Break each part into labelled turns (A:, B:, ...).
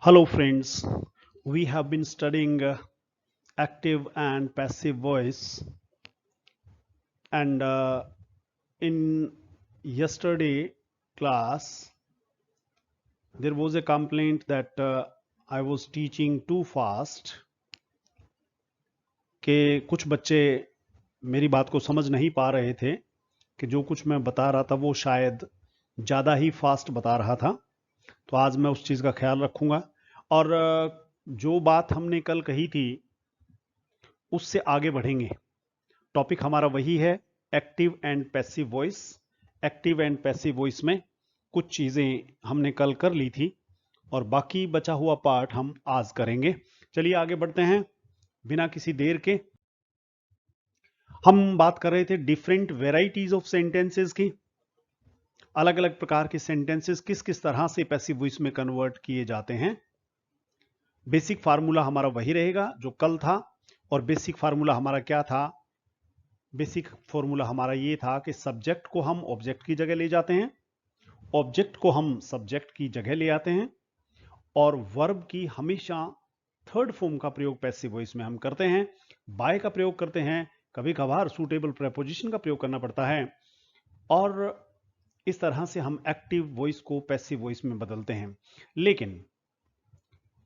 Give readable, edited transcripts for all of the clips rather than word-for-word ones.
A: Hello friends, we have been studying active and passive voice, and in yesterday class there was a complaint that I was teaching too fast, कि कुछ बच्चे मेरी बात को समझ नहीं पा रहे थे कि जो कुछ मैं बता रहा था वो शायद ज़्यादा ही फास्ट बता रहा था। तो आज मैं उस चीज़ का ख्याल रखूंगा और जो बात हमने कल कही थी उससे आगे बढ़ेंगे। टॉपिक हमारा वही है, active and passive voice. Active and passive voice में कुछ चीज़ें हमने कल कर ली थी और बाकी बचा हुआ पार्ट हम आज करेंगे। चलिए आगे बढ़ते हैं बिना किसी देर के। हम बात कर रहे थे डिफरेंट वेराइटीज ऑफ सेंटेंसेस की। अलग अलग प्रकार के सेंटेंसेस किस किस तरह से पैसिव वॉइस में कन्वर्ट किए जाते हैं। बेसिक फार्मूला हमारा वही रहेगा जो कल था, और बेसिक फार्मूला हमारा क्या था? बेसिक फॉर्मूला हमारा ये था कि सब्जेक्ट को हम ऑब्जेक्ट की जगह ले जाते हैं, ऑब्जेक्ट को हम सब्जेक्ट की जगह ले आते हैं, और वर्ब की हमेशा थर्ड फॉर्म का प्रयोग पैसिव वॉइस में हम करते हैं। बाय का प्रयोग करते हैं, कभी कभार सूटेबल प्रेपोजिशन का प्रयोग करना पड़ता है, और इस तरह से हम एक्टिव वॉइस को पैसिव वॉइस में बदलते हैं। लेकिन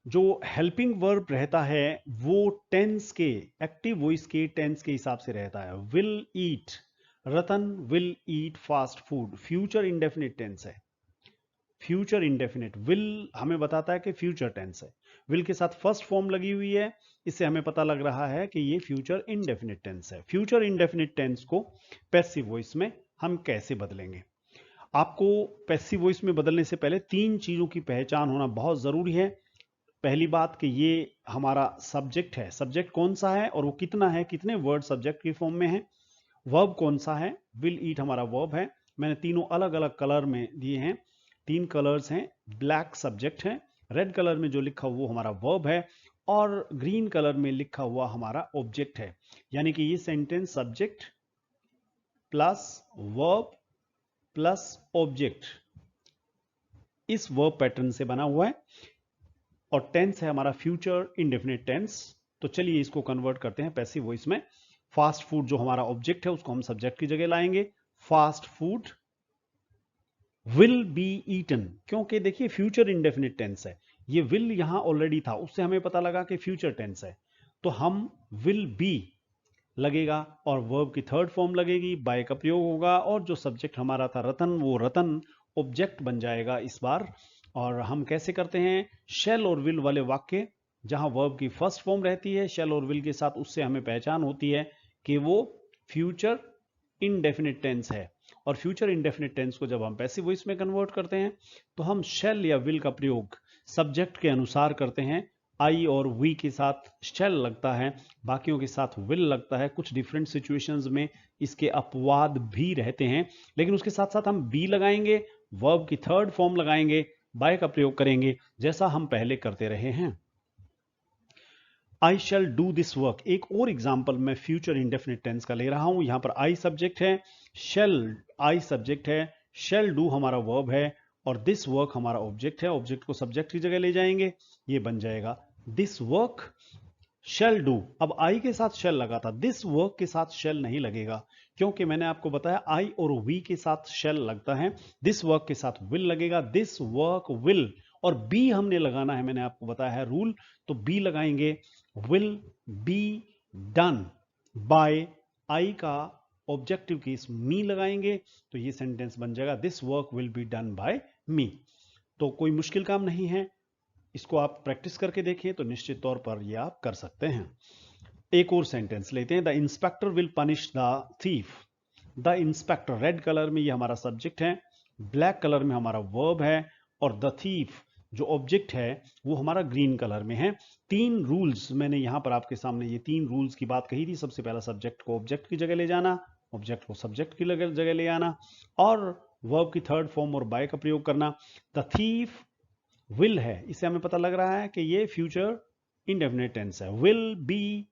A: जो हेल्पिंग वर्ब रहता है वो टेंस के, एक्टिव वॉइस के टेंस के हिसाब से रहता है। Will eat, Ratan will eat fast food, future indefinite tense है। फ्यूचर इंडेफिनिट, विल हमें बताता है कि फ्यूचर टेंस है। विल के साथ फर्स्ट फॉर्म लगी हुई है, इससे हमें पता लग रहा है कि ये फ्यूचर इंडेफिनिट टेंस है। फ्यूचर इंडेफिनिट टेंस को पैसिव वॉइस में हम कैसे बदलेंगे? आपको पैसिव वॉइस में बदलने से पहले तीन चीजों की पहचान होना बहुत जरूरी है। पहली बात कि ये हमारा सब्जेक्ट है, सब्जेक्ट कौन सा है और वो कितना है, कितने वर्ड सब्जेक्ट की फॉर्म में है। वर्ब कौन सा है, विल ईट हमारा वर्ब है। मैंने तीनों अलग अलग कलर में दिए हैं, तीन कलर्स हैं। ब्लैक सब्जेक्ट है, रेड कलर में जो लिखा हुआ वो हमारा वर्ब है, और ग्रीन कलर में लिखा हुआ हमारा ऑब्जेक्ट है। यानी कि ये sentence subject plus verb plus object, इस वर्ब पैटर्न से बना हुआ है, और टेंस है हमारा फ्यूचर इंडेफिनिट टेंस। तो चलिए इसको कन्वर्ट करते हैं पैसिव वॉइस में। फास्ट फूड जो हमारा ऑब्जेक्ट है उसको हम सब्जेक्ट की जगह लाएंगे। Fast food will be eaten, क्योंकि देखिए फ्यूचर इंडेफिनिट टेंस है, ये विल यहां ऑलरेडी था, उससे हमें पता लगा कि फ्यूचर टेंस है, तो हम विल बी लगेगा और वर्ब की थर्ड फॉर्म लगेगी, बाय का प्रयोग होगा, और जो सब्जेक्ट हमारा था रतन, वो रतन ऑब्जेक्ट बन जाएगा इस बार। और हम कैसे करते हैं? शेल और विल वाले वाक्य जहां वर्ब की फर्स्ट फॉर्म रहती है शेल और विल के साथ, उससे हमें पहचान होती है कि वो फ्यूचर इनडेफिनिट टेंस है। और फ्यूचर इनडेफिनिट टेंस को जब हम पैसिव वॉइस में कन्वर्ट करते हैं तो हम शेल या विल का प्रयोग सब्जेक्ट के अनुसार करते हैं। आई और वी के साथ शेल लगता है, बाकियों के साथ विल लगता है। कुछ डिफरेंट सिचुएशंस में इसके अपवाद भी रहते हैं, लेकिन उसके साथ साथ हम बी लगाएंगे, वर्ब की थर्ड फॉर्म लगाएंगे, बाय का प्रयोग करेंगे, जैसा हम पहले करते रहे हैं। आई शैल डू दिस वर्क, एक और एग्जाम्पल मैं फ्यूचर इंडेफिनिट टेंस का ले रहा हूं। यहां पर आई सब्जेक्ट है, शेल आई सब्जेक्ट है, शेल डू हमारा वर्ब है, और दिस वर्क हमारा ऑब्जेक्ट है। ऑब्जेक्ट को सब्जेक्ट की जगह ले जाएंगे, ये बन जाएगा दिस वर्क शेल डू। अब आई के साथ शेल लगा था, दिस वर्क के साथ शेल नहीं लगेगा, क्योंकि मैंने आपको बताया आई और वी के साथ शेल लगता है, दिस वर्क के साथ विल लगेगा, दिस वर्क विल। और बी हमने लगाना है, मैंने आपको बताया है रूल, तो बी लगाएंगे, विल बी डन बाय, आई का ऑब्जेक्टिव केस मी लगाएंगे, तो ये सेंटेंस बन जाएगा this work will be done by me. तो कोई मुश्किल काम नहीं है, इसको आप प्रैक्टिस करके देखें तो निश्चित तौर पर ये आप कर सकते हैं। एक और सेंटेंस लेते हैं, the inspector will punish the thief. The inspector, red colour में ये हमारा सब्जेक्ट है, ब्लैक कलर में हमारा वर्ब है, और द थीफ जो ऑब्जेक्ट है वो हमारा ग्रीन कलर में है। तीन रूल्स मैंने यहां पर आपके सामने, ये तीन रूल्स की बात कही थी। सबसे पहला सब्जेक्ट को ऑब्जेक्ट की जगह ले जाना, ऑब्जेक्ट को सब्जेक्ट की जगह ले आना, और वर्ब की थर्ड फॉर्म और बाय का प्रयोग करना। द थीफ विल है, इससे हमें पता लग रहा है कि ये फ्यूचर इंडेफिनिट टेंस है। विल बी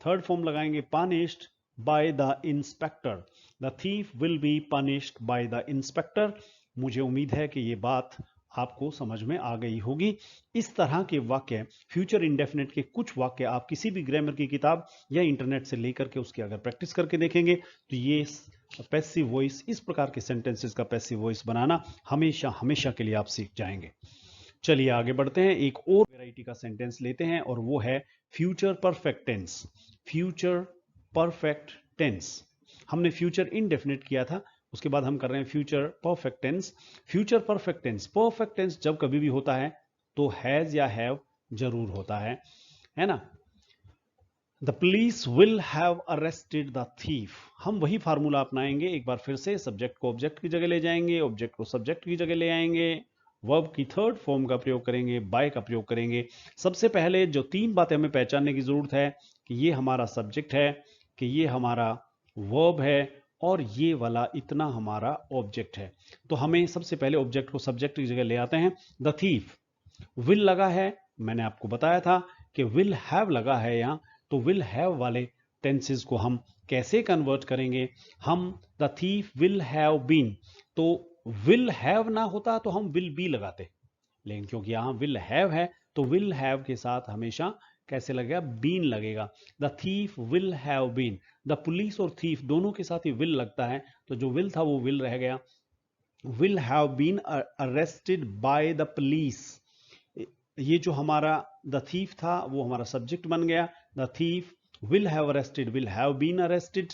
A: थर्ड फॉर्म लगाएंगे, punished by the inspector, the thief will be punished by the inspector. मुझे उम्मीद है कि ये बात आपको समझ में आ गई होगी। इस तरह के वाक्य, फ्यूचर इंडेफिनिट के कुछ वाक्य आप किसी भी ग्रामर की किताब या इंटरनेट से लेकर के उसकी अगर प्रैक्टिस करके देखेंगे तो ये पैसिव वॉइस, इस प्रकार के सेंटेंसेस का पैसिव वॉइस बनाना हमेशा हमेशा के लिए आप सीख जाएंगे। चलिए आगे बढ़ते हैं, एक और वैरायटी का सेंटेंस लेते हैं और वो है future perfect tense. Future perfect tense, हमने फ्यूचर इनडेफिनिट किया था, उसके बाद हम कर रहे हैं future perfect tense. Future perfect tense, perfect tense जब कभी भी होता है तो हैज या हैव जरूर होता है ना। The police will have arrested the thief, हम वही फार्मूला अपनाएंगे एक बार फिर से, सब्जेक्ट को ऑब्जेक्ट की जगह ले जाएंगे, ऑब्जेक्ट को सब्जेक्ट की जगह ले आएंगे, वर्ब की थर्ड फॉर्म का प्रयोग करेंगे, बाय का प्रयोग करेंगे। सबसे पहले जो तीन बातें हमें पहचानने की जरूरत है कि ये हमारा सब्जेक्ट है, कि ये हमारा वर्ब है और ये वाला इतना हमारा ऑब्जेक्ट है। तो हमें सबसे पहले ऑब्जेक्ट को सब्जेक्ट की जगह ले आते हैं। द थीफ, विल लगा है, मैंने आपको बताया था कि विल हैव लगा है यहां, तो विल हैव वाले टेंसेस को हम कैसे कन्वर्ट करेंगे, हम the thief will have been, तो विल हैव ना होता तो हम विल बी लगाते, लेकिन क्योंकि यहां विल हैव है तो विल हैव के साथ हमेशा कैसे लगेगा, बीन लगेगा। The thief will have been, the police और थीफ दोनों के साथ ही विल लगता है, तो जो विल था वो विल रह गया। Will have been arrested by the police, ये जो हमारा द थीफ था वो हमारा सब्जेक्ट बन गया। The thief will have arrested, will have been arrested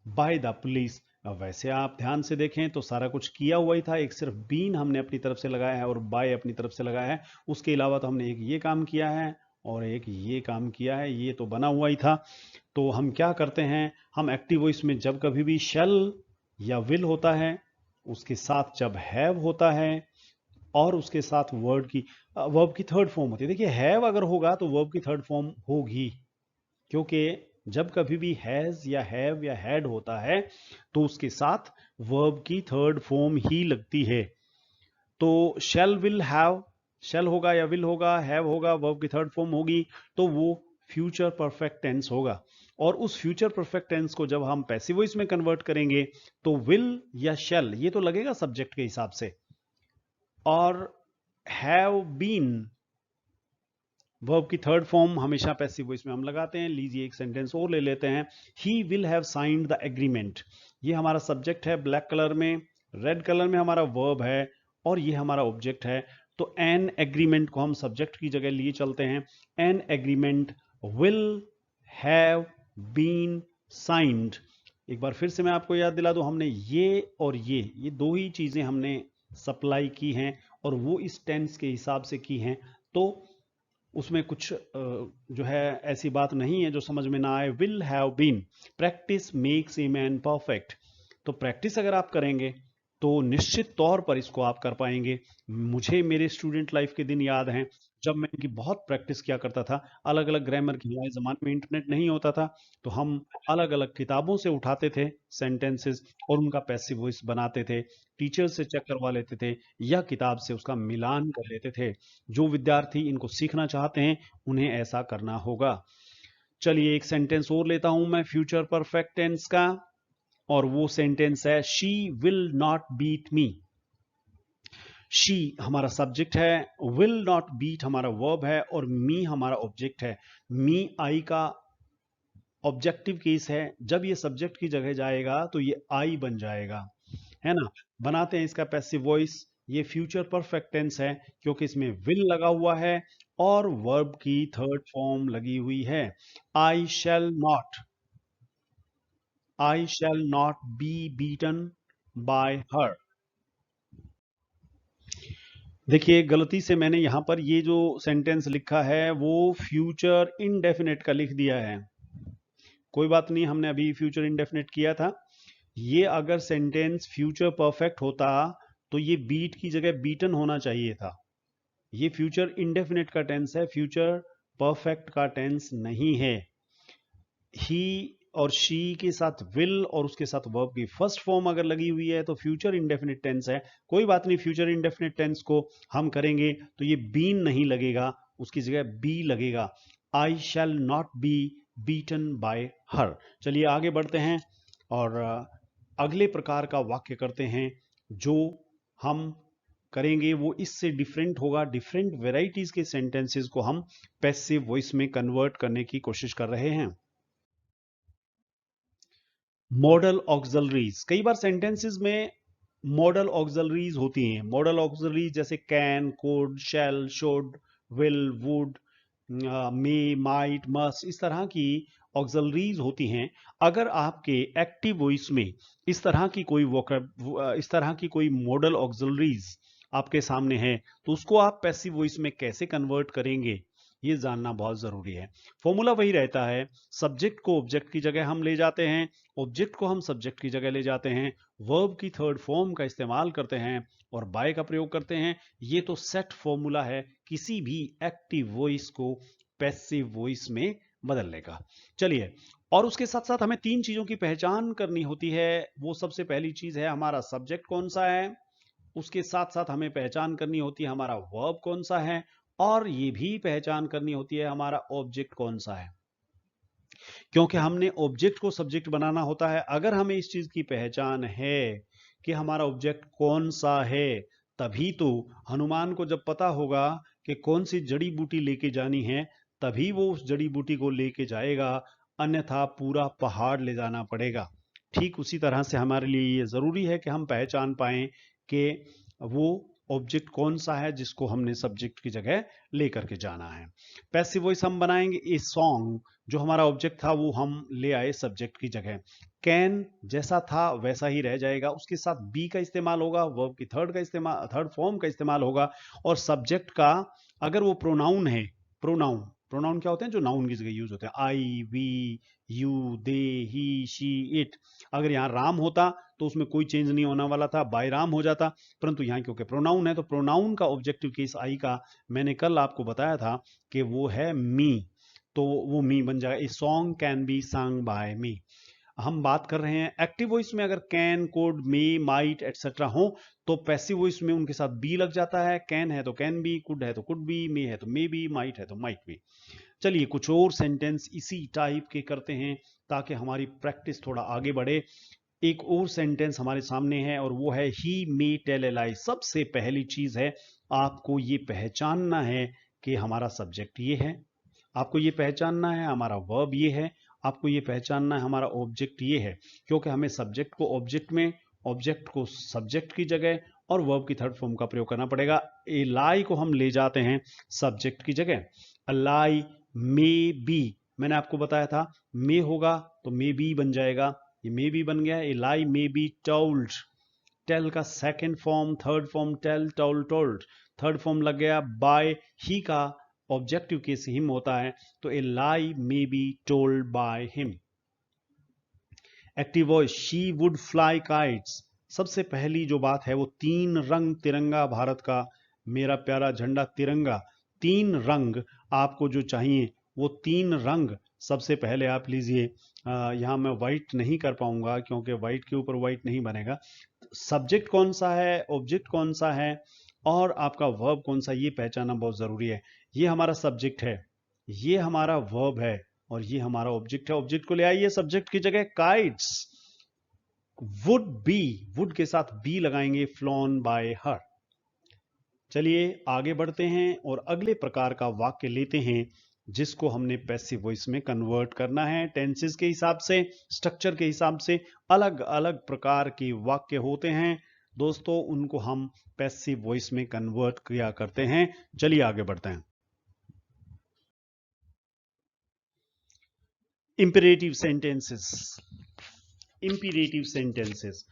A: by the police. अब वैसे आप ध्यान से देखें तो सारा कुछ किया हुआ ही था, एक सिर्फ बीन हमने अपनी तरफ से लगाया है और बाय अपनी तरफ से लगाया है, उसके अलावा तो हमने एक ये काम किया है और एक ये काम किया है, ये तो बना हुआ ही था। तो हम क्या करते हैं, हम एक्टिव वॉइस में जब कभी भी शैल या विल होता है, उसके साथ जब हैव होता है और उसके साथ वर्ब की थर्ड फॉर्म होती है। देखिए हैव अगर होगा तो वर्ब की थर्ड फॉर्म होगी, क्योंकि जब कभी भी हैज या हैव या हैड होता है तो उसके साथ वर्ब की थर्ड फॉर्म ही लगती है। तो शैल विल हैव, शैल होगा या विल होगा, हैव होगा, वर्ब की थर्ड फॉर्म होगी, तो वो फ्यूचर परफेक्ट टेंस होगा। और उस फ्यूचर परफेक्ट टेंस को जब हम पैसिव वॉइस में कन्वर्ट करेंगे तो विल या शैल ये तो लगेगा सब्जेक्ट के हिसाब से, और हैव बीन वर्ब की थर्ड फॉर्म हमेशा पैसिव वॉइस में हम लगाते हैं। लीजिए एक सेंटेंस और ले लेते हैं, he will have signed the agreement, ये हमारा सब्जेक्ट है ब्लैक कलर में, रेड कलर में हमारा वर्ब है और ये हमारा ऑब्जेक्ट है। तो एन एग्रीमेंट को हम सब्जेक्ट की जगह लिए चलते हैं। An agreement will have been signed, एक बार फिर से मैं आपको याद दिला दूं, हमने ये और ये दो ही चीजें हमने सप्लाई की हैं और वो इस टेंस के हिसाब से की हैं, तो उसमें कुछ जो है ऐसी बात नहीं है जो समझ में ना आए। Will have been, practice makes a man perfect, तो प्रैक्टिस अगर आप करेंगे तो निश्चित तौर पर इसको आप कर पाएंगे। मुझे मेरे स्टूडेंट लाइफ के दिन याद हैं जब मैं इनकी बहुत प्रैक्टिस किया करता था, अलग अलग ग्रामर की, हमारे जमाने में इंटरनेट नहीं होता था, तो हम अलग अलग किताबों से उठाते थे सेंटेंसेस और उनका पैसिव वॉइस बनाते थे, टीचर से चेक करवा लेते थे या किताब से उसका मिलान कर लेते थे। जो विद्यार्थी इनको सीखना चाहते हैं उन्हें ऐसा करना होगा। चलिए एक सेंटेंस और लेता हूं मैं फ्यूचर परफेक्ट टेंस का, और वो सेंटेंस है she will not beat me. She हमारा सब्जेक्ट है, विल नॉट बीट हमारा वर्ब है और मी हमारा ऑब्जेक्ट है। मी आई का ऑब्जेक्टिव केस है, जब ये सब्जेक्ट की जगह जाएगा तो ये आई बन जाएगा, है ना। बनाते हैं इसका पैसिव वॉइस, ये फ्यूचर परफेक्ट टेंस है क्योंकि इसमें विल लगा हुआ है और वर्ब की थर्ड फॉर्म लगी हुई है। I shall not, I shall not be beaten by her. देखिए गलती से मैंने यहां पर ये जो सेंटेंस लिखा है वो फ्यूचर इनडेफिनेट का लिख दिया है। कोई बात नहीं, हमने अभी फ्यूचर इनडेफिनेट किया था। ये अगर सेंटेंस फ्यूचर परफेक्ट होता तो ये बीट की जगह बीटन होना चाहिए था। ये फ्यूचर इनडेफिनेट का टेंस है, फ्यूचर परफेक्ट का टेंस नहीं है। ही और शी के साथ विल और उसके साथ वर्ब की फर्स्ट फॉर्म अगर लगी हुई है तो फ्यूचर इंडेफिनिट टेंस है। कोई बात नहीं, फ्यूचर इंडेफिनिट टेंस को हम करेंगे तो ये बीन नहीं लगेगा, उसकी जगह बी लगेगा। I shall not be beaten by her. चलिए आगे बढ़ते हैं और अगले प्रकार का वाक्य करते हैं जो हम करेंगे वो इससे डिफरेंट होगा। डिफरेंट वेराइटीज के सेंटेंसेस को हम पैसिव वॉइस में कन्वर्ट करने की कोशिश कर रहे हैं। मॉडल ऑक्सिलरीज, कई बार सेंटेंसेस में मॉडल ऑक्सिलरीज होती हैं। मॉडल ऑक्सिलरीज जैसे can, could, shall, should, will, would, may, might, must, इस तरह की ऑक्सिलरीज होती हैं। अगर आपके एक्टिव वॉइस में इस तरह की कोई मॉडल ऑक्सिलरीज आपके सामने है तो उसको आप पैसिव वॉइस में कैसे कन्वर्ट करेंगे, ये जानना बहुत जरूरी है। फॉर्मूला वही रहता है, सब्जेक्ट को ऑब्जेक्ट की जगह हम ले जाते हैं, ऑब्जेक्ट को हम सब्जेक्ट की जगह ले जाते हैं, वर्ब की थर्ड फॉर्म का इस्तेमाल करते हैं और बाय का प्रयोग करते हैं। ये तो सेट फॉर्मूला है किसी भी एक्टिव वॉइस को पैसिव वॉइस में बदलने का। चलिए, और उसके साथ साथ हमें तीन चीजों की पहचान करनी होती है। वो सबसे पहली चीज है हमारा सब्जेक्ट कौन सा है, उसके साथ साथ हमें पहचान करनी होती है हमारा वर्ब कौन सा है, और ये भी पहचान करनी होती है हमारा ऑब्जेक्ट कौन सा है, क्योंकि हमने ऑब्जेक्ट को सब्जेक्ट बनाना होता है। अगर हमें इस चीज की पहचान है कि हमारा ऑब्जेक्ट कौन सा है, तभी तो हनुमान को जब पता होगा कि कौन सी जड़ी बूटी लेके जानी है, तभी वो उस जड़ी बूटी को लेके जाएगा, अन्यथा पूरा पहाड़ ले जाना पड़ेगा। ठीक उसी तरह से हमारे लिए ये जरूरी है कि हम पहचान पाएं कि वो ऑब्जेक्ट कौन सा है जिसको हमने सब्जेक्ट की जगह लेकर के जाना है। पैसिव वॉइस हम बनाएंगे ए सॉन्ग, जो हमारा ऑब्जेक्ट था वो हम ले आए सब्जेक्ट की जगह। कैन जैसा था वैसा ही रह जाएगा, उसके साथ बी का इस्तेमाल होगा, वर्ब की थर्ड फॉर्म का इस्तेमाल होगा, और सब्जेक्ट का अगर वो प्रोनाउन है, प्रोनाउन क्या होते हैं जो नाउन की जगह यूज होते हैं, I, we, you, they, he, she, it. अगर यहाँ राम होता तो उसमें कोई चेंज नहीं होने वाला था, बाय राम हो जाता, परंतु यहाँ क्योंकि प्रोनाउन है तो प्रोनाउन का ऑब्जेक्टिव केस आई का मैंने कल आपको बताया था कि वो है मी, तो वो मी बन जाएगा। A song can be sung by me. हम बात कर रहे हैं एक्टिव वॉइस में, अगर can, could, may, might etcetera हो तो पैसिव वॉइस में उनके साथ बी लग जाता है। कैन है तो कैन बी, कुड है तो कुड बी, मे है तो मे बी, माइट है तो माइट बी। चलिए कुछ और सेंटेंस इसी टाइप के करते हैं ताकि हमारी प्रैक्टिस थोड़ा आगे बढ़े। एक और सेंटेंस हमारे सामने है और वो है ही मे टेल ए लाई। सबसे पहली चीज है आपको ये पहचानना है कि हमारा सब्जेक्ट ये है, आपको ये पहचानना है हमारा वर्ब ये है, आपको ये पहचानना है हमारा ऑब्जेक्ट ये है, क्योंकि हमें सब्जेक्ट को ऑब्जेक्ट में, ऑब्जेक्ट को सब्जेक्ट की जगह और वर्ब की थर्ड फॉर्म का प्रयोग करना पड़ेगा। ए लाई को हम ले जाते हैं सब्जेक्ट की जगह। अ लाई मे बी, मैंने आपको बताया था मे होगा तो मे बी बन जाएगा, ये मे बी बन गया। A lie may be told, tell का second form, third form tell, told, told, third form लग गया। बाय, ही का ऑब्जेक्टिव केस हिम होता है, तो a lie may be told by him. Active voice she would fly kites. सबसे पहली जो बात है वो तीन रंग तिरंगा भारत का, मेरा प्यारा झंडा तिरंगा, तीन रंग आपको जो चाहिए वो तीन रंग सबसे पहले आप लीजिए। यहाँ मैं व्हाइट नहीं कर पाऊंगा क्योंकि व्हाइट के ऊपर व्हाइट नहीं बनेगा। सब्जेक्ट कौन सा है, ऑब्जेक्ट कौन सा है और आपका वर्ब कौन सा, ये पहचानना बहुत जरूरी है। ये हमारा सब्जेक्ट है, ये हमारा वर्ब है और ये हमारा ऑब्जेक्ट है। ऑब्जेक्ट को ले आइए सब्जेक्ट की जगह। काइट्स, वुड बी, वुड के साथ बी लगाएंगे, फ्लॉन बाय हर। चलिए आगे बढ़ते हैं और अगले प्रकार का वाक्य लेते हैं जिसको हमने पैसिव वॉइस में कन्वर्ट करना है। टेंसेस के हिसाब से, स्ट्रक्चर के हिसाब से अलग अलग प्रकार के वाक्य होते हैं दोस्तों, उनको हम पैसिव वॉइस में कन्वर्ट किया करते हैं। चलिए आगे बढ़ते हैं। इंपेरेटिव सेंटेंसेस, इंपेरेटिव सेंटेंसेस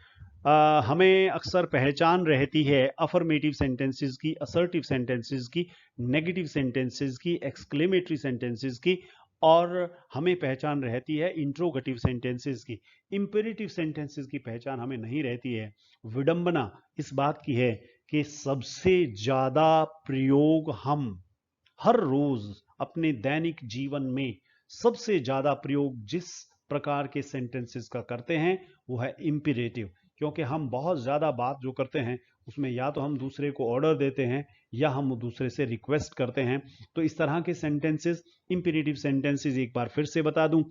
A: हमें अक्सर पहचान रहती है अफर्मेटिव सेंटेंसेस की, असर्टिव सेंटेंसेस की, नेगेटिव सेंटेंसेस की, एक्सक्लेमेटरी सेंटेंसेस की, और हमें पहचान रहती है इंट्रोगेटिव सेंटेंसेस की। इंपेरेटिव सेंटेंसेस की पहचान हमें नहीं रहती है। विडंबना इस बात की है कि सबसे ज्यादा प्रयोग हम हर रोज अपने दैनिक जीवन में सबसे ज्यादा प्रयोग जिस प्रकार के सेंटेंसेस का करते हैं वो है इंपेरेटिव, क्योंकि हम बहुत ज्यादा बात जो करते हैं उसमें या तो हम दूसरे को ऑर्डर देते हैं या हम दूसरे से रिक्वेस्ट करते हैं। तो इस तरह के सेंटेंसेस इंपेरेटिव सेंटेंसेस, एक बार फिर से बता दूं,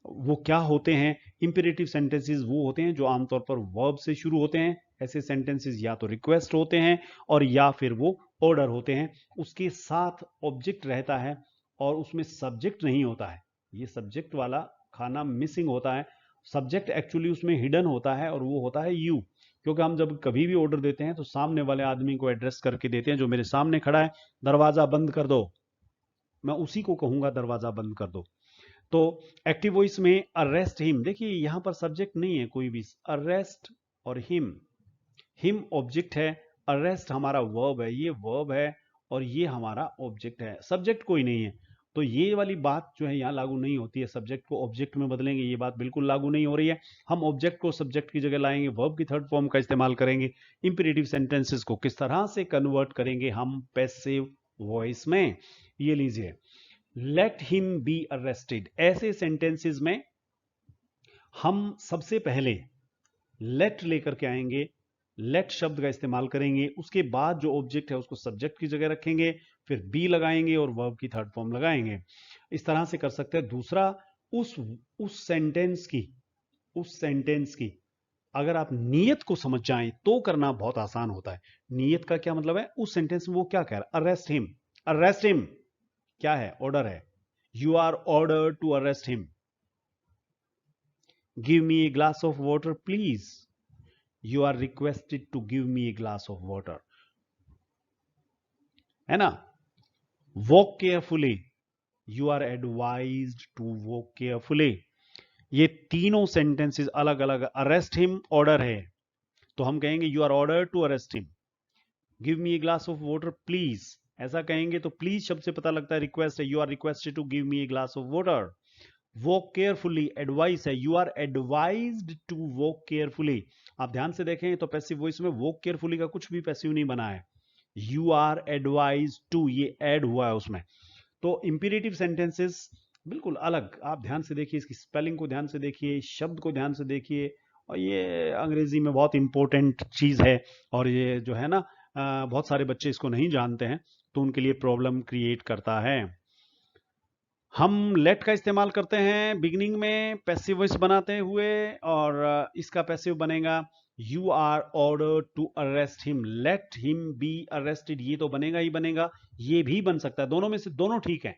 A: वो क्या होते हैं? इंपेरेटिव सेंटेंसेस वो होते हैं जो आमतौर पर वर्ब से शुरू होते हैं। ऐसे सेंटेंसेस या तो रिक्वेस्ट होते हैं और या फिर वो ऑर्डर होते हैं। उसके साथ ऑब्जेक्ट रहता है और उसमें सब्जेक्ट नहीं होता है। ये सब्जेक्ट वाला खाना मिसिंग होता है। सब्जेक्ट एक्चुअली उसमें हिडन होता है और वो होता है यू। क्योंकि हम जब कभी भी ऑर्डर देते हैं तो सामने वाले आदमी को एड्रेस करके देते हैं। जो मेरे सामने खड़ा है, दरवाजा बंद कर दो, मैं उसी को कहूंगा दरवाजा बंद कर दो। तो एक्टिव वॉइस में अरेस्ट हिम, देखिए यहां पर सब्जेक्ट नहीं है कोई भी। अरेस्ट और हिम ऑब्जेक्ट है, अरेस्ट हमारा वर्ब है, ये वर्ब है और ये हमारा ऑब्जेक्ट है, सब्जेक्ट कोई नहीं है। तो ये वाली बात जो है यहाँ लागू नहीं होती है। सब्जेक्ट को ऑब्जेक्ट में बदलेंगे, ये बात बिल्कुल लागू नहीं हो रही है। हम ऑब्जेक्ट को सब्जेक्ट की जगह लाएंगे, वर्ब की थर्ड फॉर्म का इस्तेमाल करेंगे। इंपेरेटिव सेंटेंसेस को किस तरह से कन्वर्ट करेंगे हम पैसिव वॉइस में, ये लीजिए। लेट हिम बी अरेस्टेड, ऐसे सेंटेंसेस में हम सबसे पहले लेट लेकर के आएंगे, लेट शब्द का इस्तेमाल करेंगे। उसके बाद जो ऑब्जेक्ट है उसको सब्जेक्ट की जगह रखेंगे, फिर बी लगाएंगे और वर्ब की थर्ड फॉर्म लगाएंगे। इस तरह से कर सकते हैं। दूसरा, उस उस सेंटेंस की उस सेंटेंस की अगर आप नियत को समझ जाएं तो करना बहुत आसान होता है। नियत का क्या मतलब है? उस सेंटेंस में वो क्या कह रहा है? Arrest him. अरेस्ट हिम क्या है? ऑर्डर है। You are order to arrest him. Give me a glass of water please. You are requested to give me a glass of water, है ना? Walk carefully, you are advised to walk carefully. ये तीनों sentences अलग अलग। Arrest him order है तो हम कहेंगे you are order to arrest him. Give me a glass of water please, ऐसा कहेंगे तो प्लीज शब्द से पता लगता है रिक्वेस्ट है, you are requested to give me a glass of water. Walk carefully advice है, you are advised to walk carefully. आप ध्यान से देखें तो पैसिव वॉइस में वॉक केयरफुली का कुछ भी पैसिव नहीं बना है। यू आर एडवाइज टू, ये ऐड हुआ है उसमें। तो इंपीरेटिव सेंटेंसेस बिल्कुल अलग। आप ध्यान से देखिए, इसकी स्पेलिंग को ध्यान से देखिए, शब्द को ध्यान से देखिए। और ये अंग्रेजी में बहुत इंपॉर्टेंट चीज है और ये जो है ना, बहुत सारे बच्चे इसको नहीं जानते हैं तो उनके लिए प्रॉब्लम क्रिएट करता है। हम लेट का इस्तेमाल करते हैं बिगिनिंग में पैसिव वॉइस बनाते हुए और इसका पैसिव बनेगा you are order to arrest him. Let him be arrested, ये तो बनेगा ही बनेगा। ये भी बन सकता है, दोनों में से दोनों ठीक है।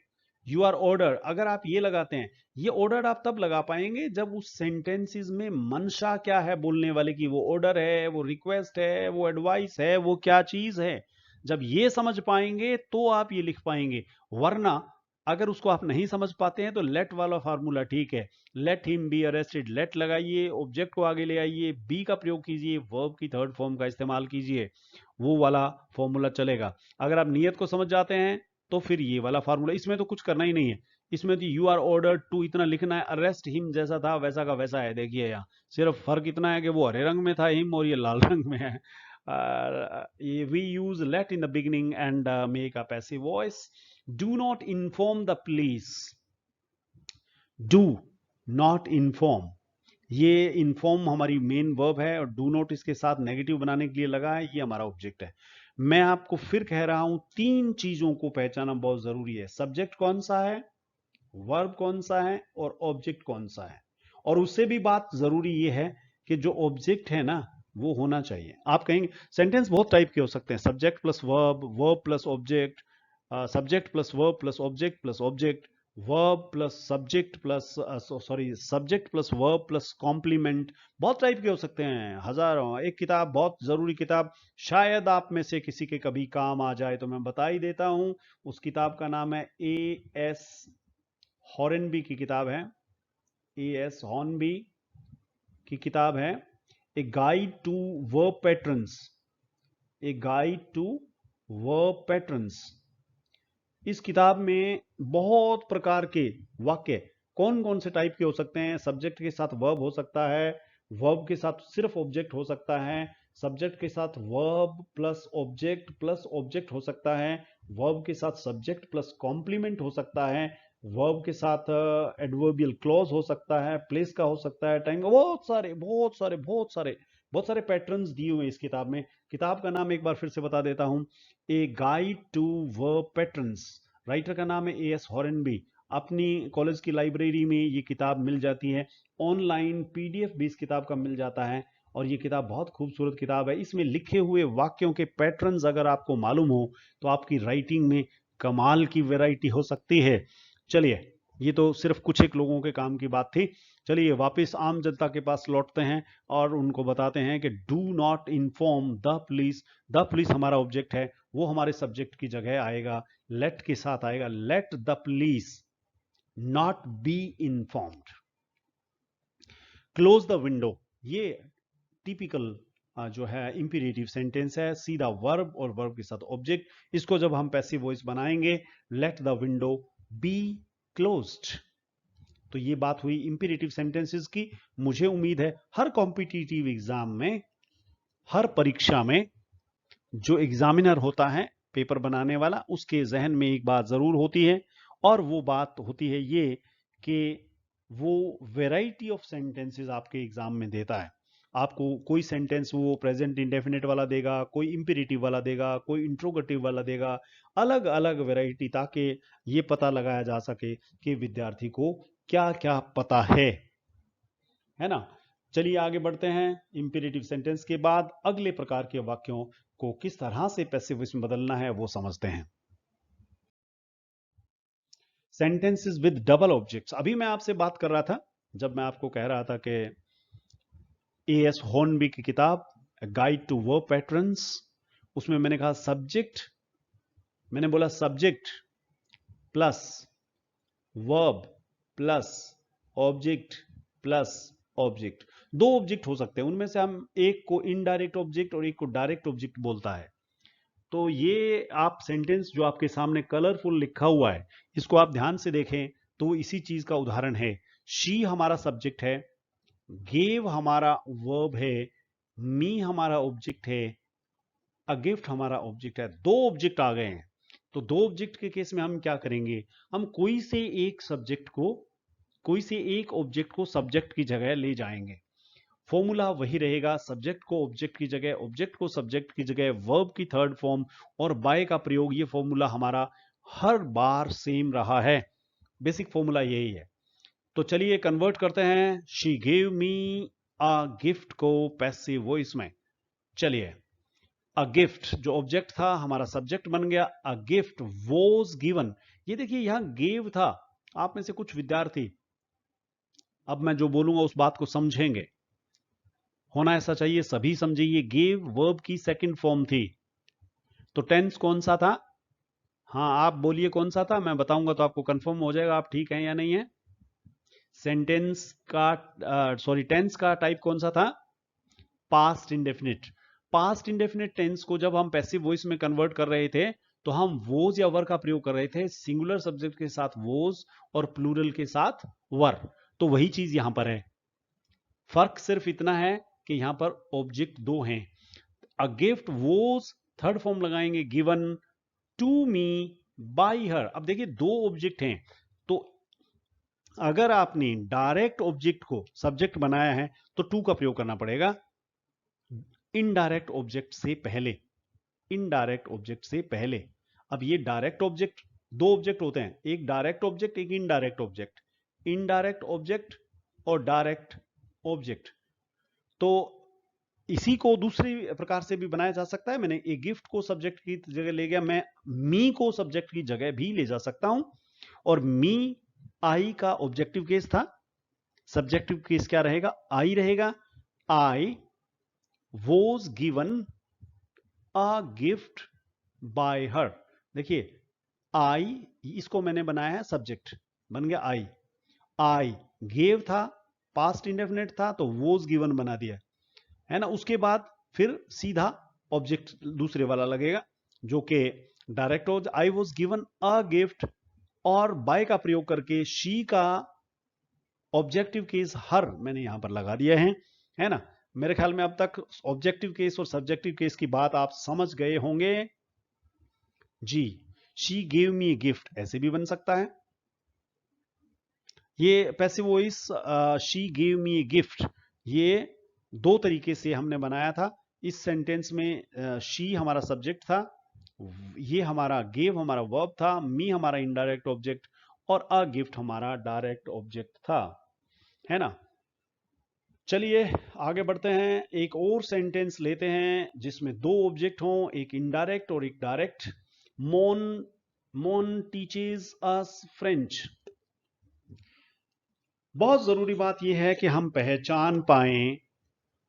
A: यू आर ऑर्डर अगर आप ये लगाते हैं, ये ऑर्डर आप तब लगा पाएंगे जब उस सेंटेंसेस में मंशा क्या है बोलने वाले की, वो ऑर्डर है, वो रिक्वेस्ट है, वो एडवाइस है, वो क्या चीज है। जब ये समझ पाएंगे तो आप ये लिख पाएंगे। वरना अगर उसको आप नहीं समझ पाते हैं तो लेट वाला फार्मूला ठीक है। Let him be arrested, let लगाइए, ऑब्जेक्ट को आगे ले आइए, बी का प्रयोग कीजिए, वर्ब की थर्ड फॉर्म का इस्तेमाल कीजिए, वो वाला फॉर्मूला चलेगा। अगर आप नियत को समझ जाते हैं तो फिर ये वाला फार्मूला, इसमें तो कुछ करना ही नहीं है। इसमें तो यू आर ऑर्डर टू इतना लिखना है, अरेस्ट हिम जैसा था वैसा का वैसा है। देखिए यहाँ सिर्फ फर्क इतना है कि वो हरे रंग में था हिम और ये लाल रंग में है। We use let in the beginning and make a passive voice. Do not inform the police. Do not inform, ये इन्फॉर्म हमारी मेन वर्ब है और डू नॉट इसके साथ नेगेटिव बनाने के लिए लगा है, ये हमारा ऑब्जेक्ट है। मैं आपको फिर कह रहा हूं, तीन चीजों को पहचानना बहुत जरूरी है। सब्जेक्ट कौन सा है, वर्ब कौन सा है और ऑब्जेक्ट कौन सा है। और उससे भी बात जरूरी ये है कि जो ऑब्जेक्ट है ना वो होना चाहिए। आप कहेंगे सेंटेंस बहुत टाइप के हो सकते हैं, subject plus verb, verb plus object, subject plus verb plus object plus object, verb plus subject plus subject plus verb plus complement. बहुत टाइप के हो सकते हैं, हजारों। एक किताब, बहुत जरूरी किताब, शायद आप में से किसी के कभी काम आ जाए तो मैं बता ही देता हूं। उस किताब का नाम है A.S. हॉर्नबी की किताब है। A.S. हॉर्नबी की किताब है a guide to verb patterns. A guide to verb patterns. इस किताब में बहुत प्रकार के वाक्य, कौन कौन से टाइप के हो सकते हैं। सब्जेक्ट के साथ वर्ब हो सकता है, वर्ब के साथ सिर्फ ऑब्जेक्ट हो सकता है, सब्जेक्ट के साथ वर्ब प्लस ऑब्जेक्ट हो सकता है, वर्ब के साथ सब्जेक्ट प्लस कॉम्प्लीमेंट हो सकता है, वर्ब के साथ एडवर्बियल क्लॉज हो सकता है, प्लेस का हो सकता है, टाइम का। बहुत सारे बहुत सारे बहुत सारे बहुत सारे पैटर्न्स दिए हुए हैं इस किताब में। किताब का नाम एक बार फिर से बता देता हूं, a guide to verb patterns. Writer का नाम है A.S. हॉर्नबी। अपनी कॉलेज की लाइब्रेरी में ये किताब मिल जाती है, ऑनलाइन PDF भी इस किताब का मिल जाता है। और ये किताब बहुत खूबसूरत किताब है। इसमें लिखे हुए वाक्यों के पैटर्न्स अगर आपको मालूम हो तो आपकी राइटिंग में कमाल की वैरायटी हो सकती है। चलिए, ये तो सिर्फ कुछ एक लोगों के काम की बात थी। चलिए वापस आम जनता के पास लौटते हैं और उनको बताते हैं कि do not inform the police. The police हमारा ऑब्जेक्ट है, वो हमारे सब्जेक्ट की जगह आएगा, लेट के साथ आएगा। Let the police not be informed. Close the window, ये टिपिकल जो है इंपीरेटिव सेंटेंस है, सीधा वर्ब और वर्ब के साथ ऑब्जेक्ट। इसको जब हम पैसिव वॉइस बनाएंगे, let the window be closed. तो ये बात हुई इंपीरेटिव सेंटेंसेस की। मुझे उम्मीद है हर कॉम्पिटिटिव एग्जाम में, हर परीक्षा में जो एग्जामिनर होता है, पेपर बनाने वाला, उसके जहन में एक बात जरूर होती है, और वो बात होती है ये कि वो वैरायटी ऑफ सेंटेंसेस आपके एग्जाम में देता है। आपको कोई सेंटेंस वो प्रेजेंट इंडेफिनिट वाला देगा, कोई इंपीरेटिव वाला देगा, कोई इंट्रोगेटिव वाला देगा, अलग अलग वैरायटी, ताकि ये पता लगाया जा सके कि विद्यार्थी को क्या क्या पता है ना। चलिए आगे बढ़ते हैं। इंपीरेटिव सेंटेंस के बाद अगले प्रकार के वाक्यों को किस तरह से पैसिव वॉइस में बदलना है वो समझते हैं। Sentences with double objects. अभी मैं आपसे बात कर रहा था, जब मैं आपको कह रहा था कि A.S. हॉर्नबी की किताब गाइड टू वर्ब पैटर्न्स, उसमें मैंने कहा सब्जेक्ट, मैंने बोला subject plus verb plus object plus object. दो ऑब्जेक्ट हो सकते हैं, उनमें से हम एक को इनडायरेक्ट ऑब्जेक्ट और एक को डायरेक्ट ऑब्जेक्ट बोलता है। तो ये आप सेंटेंस जो आपके सामने कलरफुल लिखा हुआ है, इसको आप ध्यान से देखें तो इसी चीज का उदाहरण है। शी हमारा सब्जेक्ट है, गेव हमारा वर्ब है, मी हमारा ऑब्जेक्ट है, अ गिफ्ट हमारा ऑब्जेक्ट है। दो ऑब्जेक्ट आ गए हैं। तो दो ऑब्जेक्ट के केस में हम क्या करेंगे, हम कोई से एक ऑब्जेक्ट को सब्जेक्ट की जगह ले जाएंगे। फॉर्मूला वही रहेगा, सब्जेक्ट को ऑब्जेक्ट की जगह, ऑब्जेक्ट को सब्जेक्ट की जगह, वर्ब की थर्ड फॉर्म और बाय का प्रयोग। ये फॉर्मूला हमारा हर बार सेम रहा है, बेसिक फॉर्मूला यही है। तो चलिए कन्वर्ट करते हैं she gave me a gift को पैसिव वॉइस में। चलिए, अ गिफ्ट जो ऑब्जेक्ट था हमारा सब्जेक्ट बन गया। A gift was given. ये देखिए यहां गेव था। आप में से कुछ विद्यार्थी, अब मैं जो बोलूंगा उस बात को समझेंगे, होना ऐसा चाहिए सभी समझे। ये गेव वर्ब की सेकंड फॉर्म थी। तो टेंस कौन सा था? हाँ आप बोलिए कौन सा था, मैं बताऊंगा तो आपको कंफर्म हो जाएगा आप ठीक हैं या नहीं है। सेंटेंस का टेंस का टाइप कौन सा था? Past indefinite. Past indefinite tense को जब हम पैसिव वॉइस में कन्वर्ट कर रहे थे तो हम वोज या वर का प्रयोग कर रहे थे, सिंगुलर सब्जेक्ट के साथ वोज और प्लूरल के साथ वर। तो वही चीज यहां पर है, फर्क सिर्फ इतना है कि यहां पर ऑब्जेक्ट दो हैं। A gift was third form लगाएंगे, given to me by her. अब देखिए दो ऑब्जेक्ट हैं, तो अगर आपने डायरेक्ट ऑब्जेक्ट को सब्जेक्ट बनाया है तो टू का प्रयोग करना पड़ेगा इनडायरेक्ट ऑब्जेक्ट से पहले, इनडायरेक्ट ऑब्जेक्ट से पहले। अब ये डायरेक्ट ऑब्जेक्ट, दो ऑब्जेक्ट होते हैं, एक डायरेक्ट ऑब्जेक्ट एक इनडायरेक्ट ऑब्जेक्ट, इनडायरेक्ट ऑब्जेक्ट और डायरेक्ट ऑब्जेक्ट। तो इसी को दूसरी प्रकार से भी बनाया जा सकता है। मैंने एक गिफ्ट को सब्जेक्ट की जगह ले गया, मैं मी को सब्जेक्ट की जगह भी ले जा सकता हूं। और मी आई का ऑब्जेक्टिव केस था, सब्जेक्टिव केस क्या रहेगा? आई रहेगा। I was given a gift bye her. देखिए आई, इसको मैंने बनाया है सब्जेक्ट, बन गया आई। आई गेव था, पास्ट इंडेफिनिट था, तो वॉज गिवन बना दिया है ना। उसके बाद फिर सीधा ऑब्जेक्ट दूसरे वाला लगेगा जो कि डायरेक्ट हो। I was given a gift और बाय का प्रयोग करके शी का ऑब्जेक्टिव केस हर मैंने यहां पर लगा दिया है ना। मेरे ख्याल में अब तक ऑब्जेक्टिव केस और सब्जेक्टिव केस की बात आप समझ गए होंगे जी। शी गेव मी गिफ्ट ऐसे भी बन सकता है। ये passive voice she gave me gift, ये दो तरीके से हमने बनाया था। इस सेंटेंस में शी हमारा सब्जेक्ट था, ये हमारा गेव हमारा वर्ब था, मी हमारा इनडायरेक्ट ऑब्जेक्ट और अ गिफ्ट हमारा डायरेक्ट ऑब्जेक्ट था, है ना। चलिए आगे बढ़ते हैं, एक और सेंटेंस लेते हैं जिसमें दो ऑब्जेक्ट हों, एक इनडायरेक्ट और एक डायरेक्ट। मोन मोन टीचेस अस फ्रेंच। बहुत जरूरी बात यह है कि हम पहचान पाएं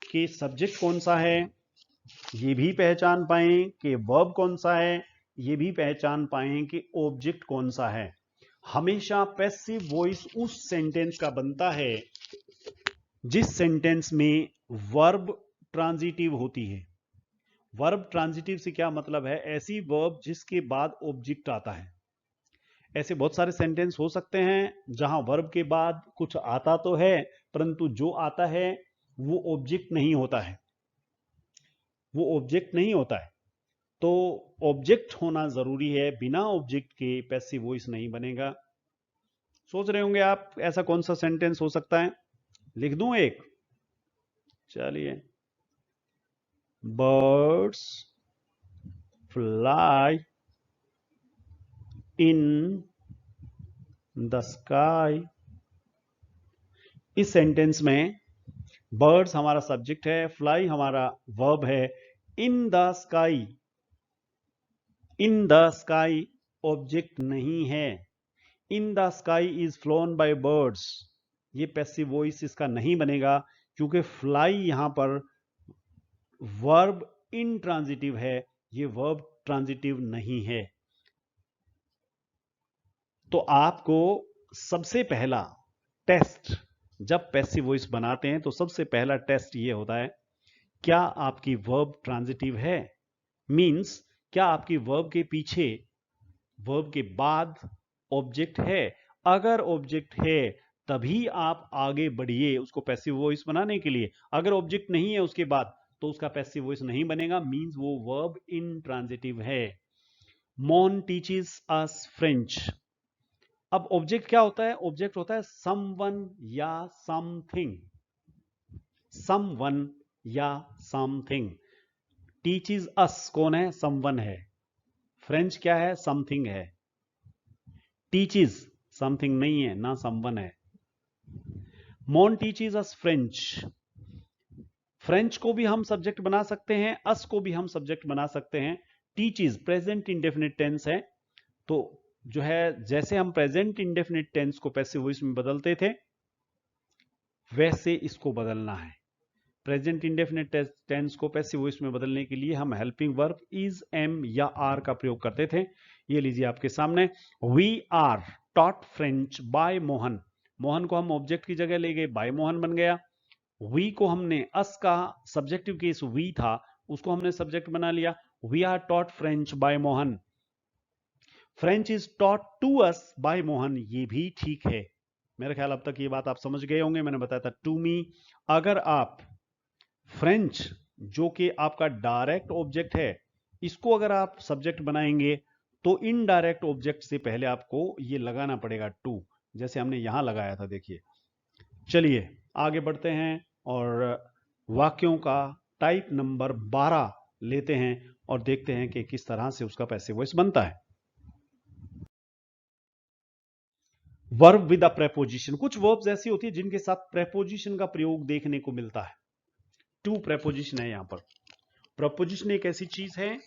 A: कि सब्जेक्ट कौन सा है, ये भी पहचान पाएं कि वर्ब कौन सा है, ये भी पहचान पाएं कि ऑब्जेक्ट कौन सा है। हमेशा पैसिव वॉइस उस सेंटेंस का बनता है जिस सेंटेंस में वर्ब ट्रांजिटिव होती है। वर्ब ट्रांजिटिव से क्या मतलब है? ऐसी वर्ब जिसके बाद ऑब्जेक्ट आता है। ऐसे बहुत सारे सेंटेंस हो सकते हैं जहां वर्ब के बाद कुछ आता तो है, परंतु जो आता है वो ऑब्जेक्ट नहीं होता है, वो ऑब्जेक्ट नहीं होता है। तो ऑब्जेक्ट होना जरूरी है, बिना ऑब्जेक्ट के पैसिव वॉइस नहीं बनेगा। सोच रहे होंगे आप ऐसा कौन सा सेंटेंस हो सकता है, लिख दूं एक? चलिए, birds fly in the sky. इस सेंटेंस में बर्ड्स हमारा सब्जेक्ट है, फ्लाई हमारा वर्ब है, in the sky, in the sky object नहीं है। In the sky is phloem bye birds, ये पैसिव वॉइस इसका नहीं बनेगा क्योंकि फ्लाई यहां पर वर्ब इंट्रांजिटिव है, ये वर्ब ट्रांजिटिव नहीं है। तो आपको सबसे पहला टेस्ट, जब पैसिव वॉइस बनाते हैं तो सबसे पहला टेस्ट ये होता है, क्या आपकी वर्ब ट्रांजिटिव है? मींस क्या आपकी वर्ब के पीछे, वर्ब के बाद ऑब्जेक्ट है? अगर ऑब्जेक्ट है तभी आप आगे बढ़िए उसको पैसिव वॉइस बनाने के लिए। अगर ऑब्जेक्ट नहीं है उसके बाद तो उसका पैसिव वॉइस नहीं बनेगा, मींस वो वर्ब इंट्रांजिटिव है। मॉन टीचेस अस फ्रेंच। अब ऑब्जेक्ट क्या होता है? ऑब्जेक्ट होता है समवन या समथिंग, समवन या समथिंग। टीचेस अस कौन है? समवन है। फ्रेंच क्या है? समथिंग है। टीचेस समथिंग नहीं है, ना समवन है। मॉन टीचेस अस फ्रेंच, फ्रेंच को भी हम सब्जेक्ट बना सकते हैं, अस को भी हम सब्जेक्ट बना सकते हैं। टीचेस प्रेजेंट इंडेफिनिट टेंस है, तो जो है जैसे हम प्रेजेंट इंडेफिनिट टेंस को पैसिव वॉइस में बदलते थे वैसे इसको बदलना है। प्रेजेंट इंडेफिनिट टेंस को पैसिव वॉइस में बदलने के लिए हम हेल्पिंग वर्ब इज, एम या आर का प्रयोग करते थे। ये लीजिए आपके सामने, we are taught French by Mohan. Mohan को हम ऑब्जेक्ट की जगह ले गए, बाय मोहन बन गया। वी को हमने, अस का सब्जेक्टिव केस वी था, उसको हमने सब्जेक्ट बना लिया। We are taught French by Mohan. French is taught to us by Mohan, ये भी ठीक है। मेरे ख्याल अब तक ये बात आप समझ गए होंगे, मैंने बताया था टू मी। अगर आप फ्रेंच जो कि आपका डायरेक्ट ऑब्जेक्ट है, इसको अगर आप सब्जेक्ट बनाएंगे तो इनडायरेक्ट ऑब्जेक्ट से पहले आपको ये लगाना पड़ेगा टू, जैसे हमने यहां लगाया था, देखिए। चलिए आगे बढ़ते हैं और वाक्यों का टाइप नंबर 12 लेते हैं और देखते हैं कि किस तरह से उसका पैसिव वॉइस बनता है। Verb with a preposition. कुछ वर्ब्स ऐसी होती है जिनके साथ प्रेपोजिशन का प्रयोग देखने को मिलता है। टू प्रेपोजिशन है यहां पर। प्रेपोजिशन एक ऐसी चीज है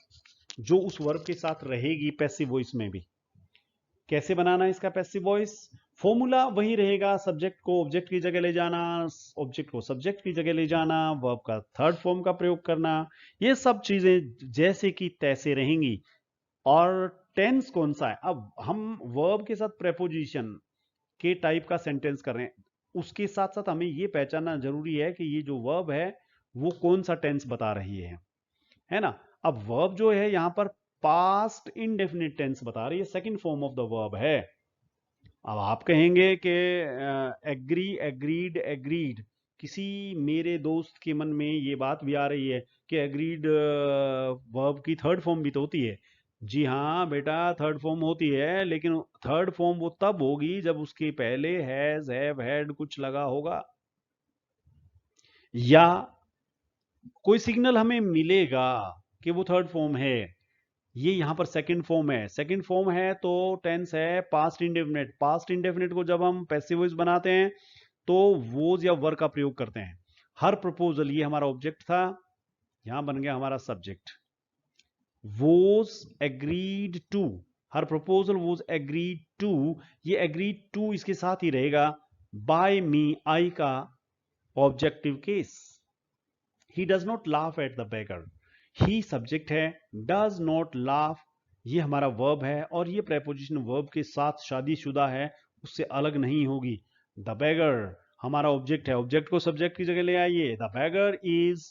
A: जो उस वर्ब के साथ रहेगी पैसिव वॉइस में भी। कैसे बनाना है इसका पैसिव वॉइस? फॉर्मूला वही रहेगा, सब्जेक्ट को ऑब्जेक्ट की जगह ले जाना, ऑब्जेक्ट को सब्जेक्ट की जगह ले जाना, वर्ब का थर्ड फॉर्म का प्रयोग करना, ये सब चीजें जैसे कि तैसे रहेंगी। और टेंस कौन सा है? अब हम वर्ब के साथ प्रेपोजिशन के टाइप का सेंटेंस कर रहे हैं, उसके साथ साथ हमें यह पहचानना जरूरी है कि ये जो वर्ब है वो कौन सा टेंस बता रही है ना। अब वर्ब जो है यहां पर पास्ट इंडेफिनिट टेंस बता रही है, second form of the verb है। अब आप कहेंगे कि एग्री, एग्रीड, एग्रीड, किसी मेरे दोस्त के मन में ये बात भी आ रही है कि एग्रीड वर्ब की थर्ड फॉर्म भी तो होती है। जी हाँ बेटा, थर्ड फॉर्म होती है, लेकिन थर्ड फॉर्म वो तब होगी जब उसके पहले हैज, हैव, हैड कुछ लगा होगा, या कोई सिग्नल हमें मिलेगा कि वो थर्ड फॉर्म है। ये यहां पर सेकंड फॉर्म है, सेकंड फॉर्म है तो टेंस है पास्ट इंडेफिनिट। पास्ट इंडेफिनिट को जब हम पैसिव वॉइस बनाते हैं तो वोज या वर का प्रयोग करते हैं। हर प्रपोजल, ये हमारा ऑब्जेक्ट था, यहां बन गया हमारा subject. Was agreed to, her proposal was agreed to, ये एग्रीड टू इसके साथ ही रहेगा बाय मी, आई का objective case. He does not laugh at the beggar, he subject है, डज नॉट लाफ ये हमारा वर्ब है, और ये प्रेपोजिशन वर्ब के साथ शादीशुदा है, उससे अलग नहीं होगी। द बेगर हमारा ऑब्जेक्ट है, ऑब्जेक्ट को सब्जेक्ट की जगह ले आइए। The beggar is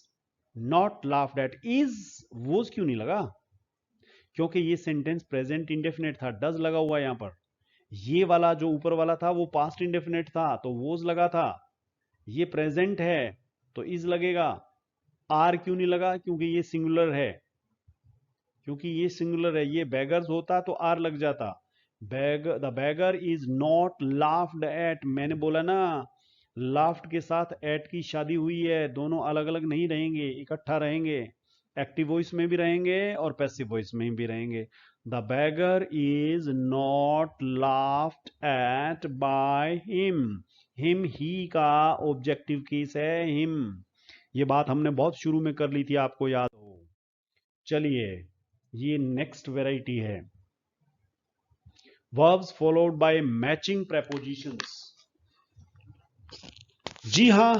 A: not laughed at, is was क्यों नहीं लगा? क्योंकि ये सेंटेंस प्रेजेंट इंडेफिनेट था, डज लगा हुआ है यहां पर। ये वाला जो ऊपर वाला था वो पास्ट इंडेफिनेट था तो वोज लगा था, ये प्रेजेंट है तो इज लगेगा। आर क्यों नहीं लगा? क्योंकि ये सिंगुलर है, क्योंकि ये सिंगुलर है। ये बेगर्स होता तो आर लग जाता। The beggar is not laughed eight, मैंने बोला ना लाफ्ड के साथ एट की शादी हुई है, दोनों अलग अलग नहीं रहेंगे, इकट्ठा रहेंगे। एक्टिव वॉइस में भी रहेंगे और पैसिव वॉइस में भी रहेंगे। The beggar is not laughed eight by him, him he का ऑब्जेक्टिव केस है हिम। ये बात हमने बहुत शुरू में कर ली थी, आपको याद हो। चलिए, ये नेक्स्ट वेराइटी है verbs followed by matching prepositions। जी हां,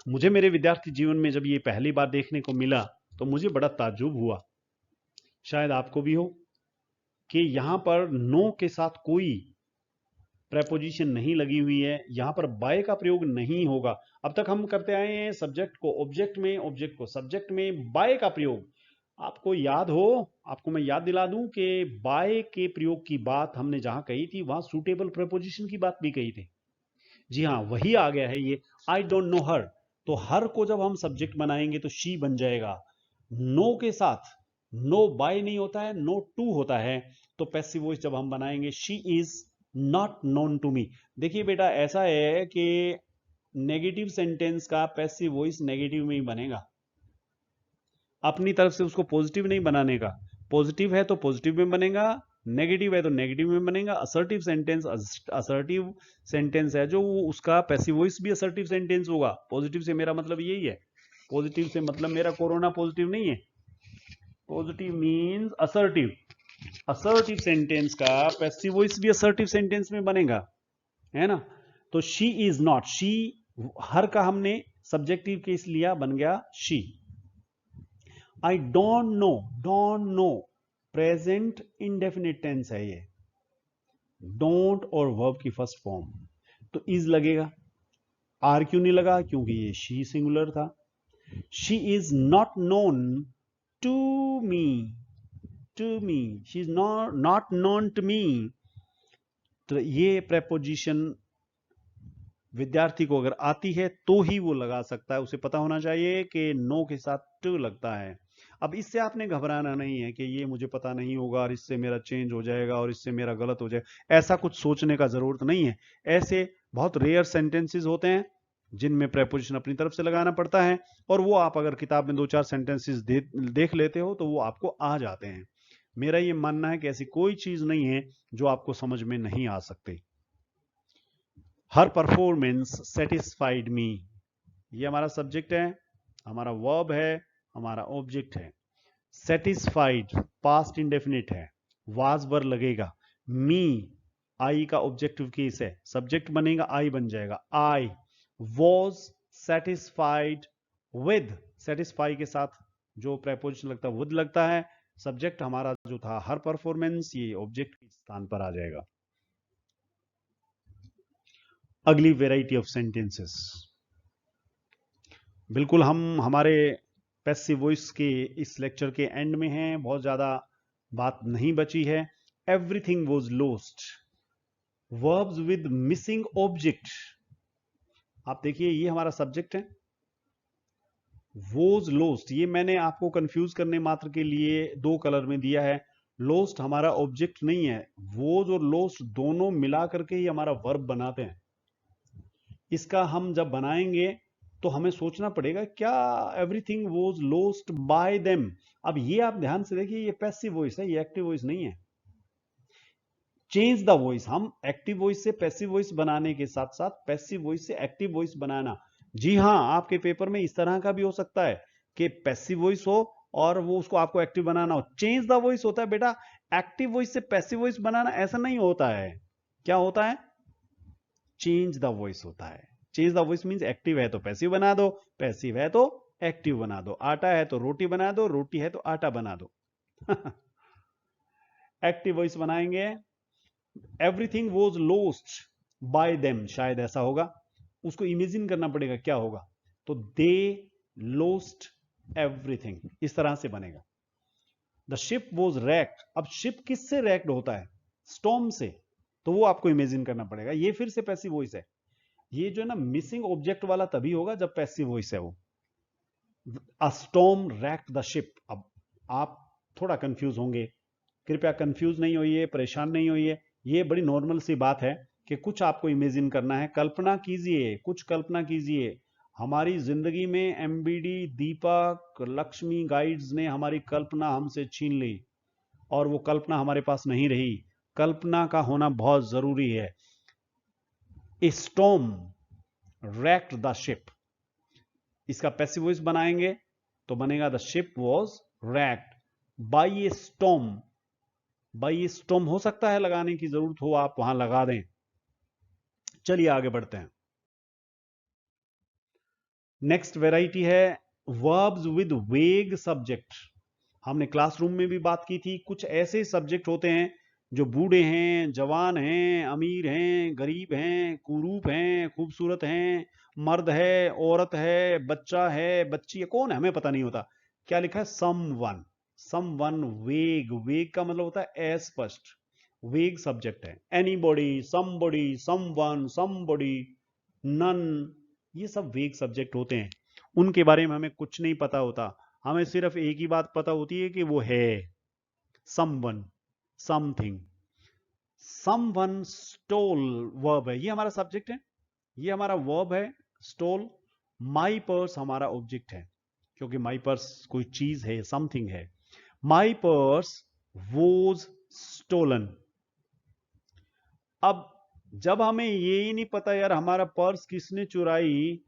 A: मुझे मेरे विद्यार्थी जीवन में जब ये पहली बार देखने को मिला तो मुझे बड़ा ताज्जुब हुआ, शायद आपको भी हो, कि यहां पर नो के साथ कोई प्रेपोजिशन नहीं लगी हुई है, यहां पर बाय का प्रयोग नहीं होगा। अब तक हम करते आए हैं सब्जेक्ट को ऑब्जेक्ट में, ऑब्जेक्ट को सब्जेक्ट में, बाय का प्रयोग। आपको याद हो, आपको मैं याद दिला दूं कि बाय के प्रयोग की बात हमने जहां कही थी वहां सूटेबल प्रेपोजिशन की बात भी कही थी। जी हाँ, वही आ गया है ये। आई डोंट नो हर, तो हर को जब हम सब्जेक्ट बनाएंगे तो शी बन जाएगा। नो के साथ नो बाय नहीं होता है, नो टू होता है, तो पैसिव वॉइस जब हम बनाएंगे she is not known to me. देखिए बेटा, ऐसा है कि नेगेटिव सेंटेंस का पैसिव वॉइस नेगेटिव में ही बनेगा, अपनी तरफ से उसको पॉजिटिव नहीं बनाने का। पॉजिटिव है तो पॉजिटिव में बनेगा, नेगेटिव है तो नेगेटिव में बनेगा। असर्टिव सेंटेंस असर्टिव सेंटेंस है जो वो उसका पैसिव वॉइस भी असर्टिव सेंटेंस होगा। पॉजिटिव से मेरा मतलब यही है, पॉजिटिव से मतलब मेरा कोरोना पॉजिटिव नहीं है, positive means assertive. Assertive sentence का पैसिव वॉइस भी असर्टिव सेंटेंस में बनेगा, है ना। तो she is not, she her का हमने सब्जेक्टिव केस लिया, बन गया she. I don't know present indefinite tense है ये, डोंट और वर्ब की फर्स्ट फॉर्म, तो इज लगेगा। आर क्यों नहीं लगा? क्योंकि ये शी सिंगुलर था। She is not known to me, she is not known to मी, तो ये प्रेपोजिशन विद्यार्थी को अगर आती है तो ही वो लगा सकता है। उसे पता होना चाहिए कि नो के साथ टू लगता है। अब इससे आपने घबराना नहीं है कि ये मुझे पता नहीं होगा और इससे मेरा चेंज हो जाएगा और इससे मेरा गलत हो जाएगा, ऐसा कुछ सोचने का जरूरत नहीं है। ऐसे बहुत रेयर सेंटेंसेस होते हैं जिनमें प्रेपोजिशन अपनी तरफ से लगाना पड़ता है, और वो आप अगर किताब में 2-4 सेंटेंसेस देख लेते हो तो वो आपको आ जाते हैं। मेरा ये मानना है कि ऐसी कोई चीज नहीं है जो आपको समझ में नहीं आ सकती। हर परफॉर्मेंस सेटिस्फाइड मी, ये हमारा सब्जेक्ट है, हमारा वर्ब है, हमारा ऑब्जेक्ट है। सेटिस्फाइड पास्ट इंडेफिनिट है, वाज वर लगेगा। मी आई का ऑब्जेक्टिव केस है, सब्जेक्ट बनेगा आई बन जाएगा। I was satisfied with, satisfy के साथ जो प्रेपोजिशन लगता है विद लगता है। सब्जेक्ट हमारा जो था हर परफॉर्मेंस, ये ऑब्जेक्ट के स्थान पर आ जाएगा। अगली वेराइटी ऑफ सेंटेंसेस, बिल्कुल हम हमारे पैसिव वॉइस के इस लेक्चर के एंड में हैं, बहुत ज्यादा बात नहीं बची है। Everything was lost, verbs with missing object. आप देखिए ये हमारा सब्जेक्ट है, वॉज लॉस्ट ये मैंने आपको कंफ्यूज करने मात्र के लिए 2 कलर में दिया है। लॉस्ट हमारा ऑब्जेक्ट नहीं है, वॉज और लॉस्ट दोनों मिला करके ही हमारा वर्ब बनाते हैं। इसका हम जब बनाएंगे तो हमें सोचना पड़ेगा क्या everything was lost by them. अब ये आप ध्यान से देखिए, ये पैसिव वॉइस है, ये एक्टिव वॉइस नहीं है। चेंज द वॉइस, हम एक्टिव वॉइस से पैसिव वॉइस बनाने के साथ साथ पैसिव वॉइस से एक्टिव वॉइस बनाना। जी हाँ, आपके पेपर में इस तरह का भी हो सकता है कि पैसिव वॉइस हो और वो उसको आपको एक्टिव बनाना हो। चेंज द वॉइस होता है बेटा, एक्टिव वॉइस से पैसिव वॉइस बनाना ऐसा नहीं होता है। क्या होता है? चेंज द वॉइस होता है। Change the voice means active है तो पैसिव बना दो, पैसिव है तो एक्टिव बना दो, आटा है तो रोटी बना दो, रोटी है तो आटा बना दो। एक्टिव वॉइस बनाएंगे, everything was lost by them, शायद ऐसा होगा। उसको इमेजिन करना पड़ेगा क्या होगा, तो दे लॉस्ट एवरीथिंग, इस तरह से बनेगा। द शिप वॉज रैक्ड, अब शिप किससे रैक्ड होता है? स्टॉर्म से, तो वो आपको इमेजिन करना पड़ेगा। ये फिर से पैसिव वॉइस है। ये जो है ना मिसिंग ऑब्जेक्ट वाला तभी होगा जब पैसिव वॉइस है वो। अ स्टॉर्म रैक्ड द शिप। अब आप थोड़ा कंफ्यूज होंगे, कृपया कंफ्यूज नहीं होइए, परेशान नहीं होइए। ये बड़ी नॉर्मल सी बात है कि कुछ आपको इमेजिन करना है, कल्पना कीजिए, कुछ कल्पना कीजिए। हमारी जिंदगी में एमबीडी, दीपक, लक्ष्मी गाइड्स ने हमारी कल्पना हमसे छीन ली और वो कल्पना हमारे पास नहीं रही। कल्पना का होना बहुत जरूरी है। A storm wrecked the ship, इसका पैसिव वॉइस बनाएंगे तो बनेगा the ship was wrecked by a storm. By a storm हो सकता है लगाने की जरूरत हो, आप वहां लगा दें। चलिए आगे बढ़ते हैं। नेक्स्ट वेराइटी है वर्ब्स विद वेग सब्जेक्ट। हमने क्लासरूम में भी बात की थी, कुछ ऐसे सब्जेक्ट होते हैं जो बूढ़े हैं, जवान हैं, अमीर हैं, गरीब हैं, कुरूप हैं, खूबसूरत हैं, मर्द है, औरत है, बच्चा है, बच्ची है, कौन है हमें पता नहीं होता। क्या लिखा है? समवन। समवन वेग, वेग का मतलब होता है अस्पष्ट, वेग सब्जेक्ट है। Anybody, somebody, someone, somebody, none, ये सब वेग सब्जेक्ट होते हैं। उनके बारे में हमें कुछ नहीं पता होता, हमें सिर्फ एक ही बात पता होती है कि वो है someone, something. Someone stole verb है, ये हमारा सब्जेक्ट है, ये हमारा वर्ब है स्टोल। माई पर्स हमारा ऑब्जेक्ट है, क्योंकि माई पर्स कोई चीज है, समथिंग है। My purse was stolen. अब जब हमें ये ही नहीं पता यार हमारा पर्स किसने चुराई,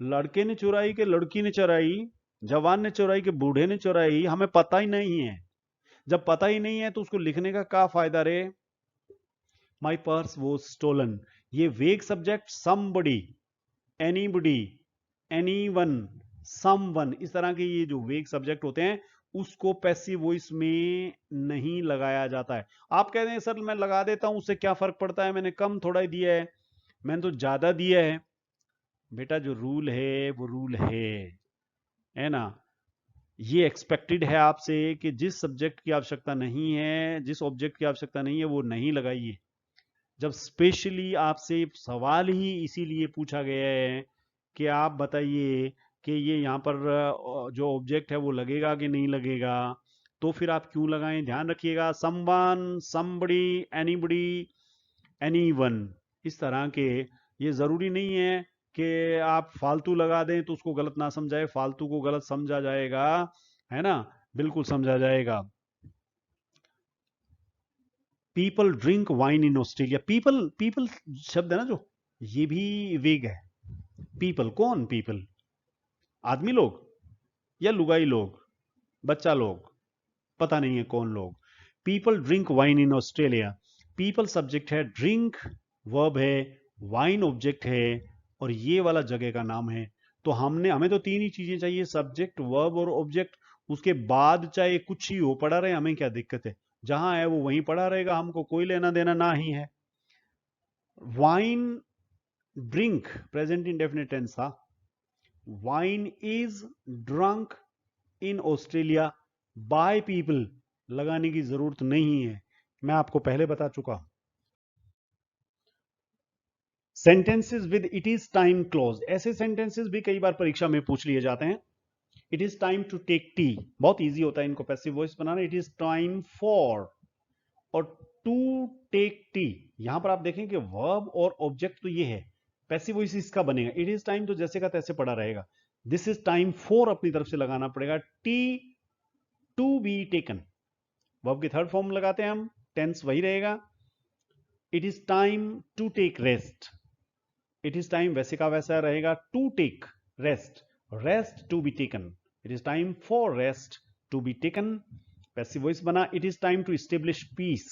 A: लड़के ने चुराई कि लड़की ने चुराई, जवान ने चुराई कि बूढ़े ने चुराई, हमें पता ही नहीं है। जब पता ही नहीं है तो उसको लिखने का क्या फायदा रे। माई पर्स वो स्टोलन, ये वेग subject somebody, anybody, anyone, someone, इस तरह के ये जो वेग सब्जेक्ट होते हैं उसको पैसिव वॉइस में नहीं लगाया जाता है। आप कहते हैं सर मैं लगा देता हूं, उससे क्या फर्क पड़ता है, मैंने कम थोड़ा ही दिया है, मैंने तो ज्यादा दिया है। बेटा जो रूल है वो रूल है ना। ये एक्सपेक्टेड है आपसे कि जिस सब्जेक्ट की आवश्यकता नहीं है, जिस ऑब्जेक्ट की आवश्यकता नहीं है वो नहीं लगाइए। जब स्पेशली आपसे सवाल ही इसीलिए पूछा गया है कि आप बताइए कि ये यहाँ पर जो ऑब्जेक्ट है वो लगेगा कि नहीं लगेगा, तो फिर आप क्यों लगाएं। ध्यान रखिएगा, समवन, समबडी, एनीबडी, एनीवन, इस तरह के। ये जरूरी नहीं है कि आप फालतू लगा दें तो उसको गलत ना समझाए, फालतू को गलत समझा जाएगा, है ना, बिल्कुल समझा जाएगा। People drink wine in Australia, people, people शब्द है ना जो, ये भी वेग है। पीपल कौन? पीपल आदमी लोग या लुगाई लोग, बच्चा लोग, पता नहीं है कौन लोग। People drink wine in Australia, people subject है, ड्रिंक वर्ब है, वाइन ऑब्जेक्ट है, और ये वाला जगह का नाम है। तो हमें तो तीन ही चीजें चाहिए, सब्जेक्ट, वर्ब और ऑब्जेक्ट। उसके बाद चाहे कुछ ही हो, पड़ा रहे, हमें क्या दिक्कत है, जहां है वो वहीं पड़ा रहेगा, हमको कोई लेना देना ना ही है। Wine, drink present indefinite tense था। Wine is drunk in Australia by people, लगाने की जरूरत नहीं है, मैं आपको पहले बता चुका। Sentences with it is time close, ऐसे सेंटेंसेस भी कई बार परीक्षा में पूछ लिए जाते हैं। It is time to take tea, बहुत इजी होता है इनको पैसिव वॉइस बनाना। इट इज टाइम फॉर, और टू टेक टी, यहां पर आप देखें कि वर्ब और ऑब्जेक्ट तो ये है, पैसिव वॉइस इसका बनेगा इट इज टाइम, तो जैसे का तैसे पड़ा रहेगा। दिस इज टाइम फॉर अपनी तरफ से लगाना पड़ेगा, T to be taken, verb की थर्ड फॉर्म लगाते हैं हम, टेंस वही रहेगा। It is time to take rest, it is time वैसे का वैसा रहेगा, to take rest, rest to be taken, it is time for rest to be taken. Passive voice बना, it is time to establish peace,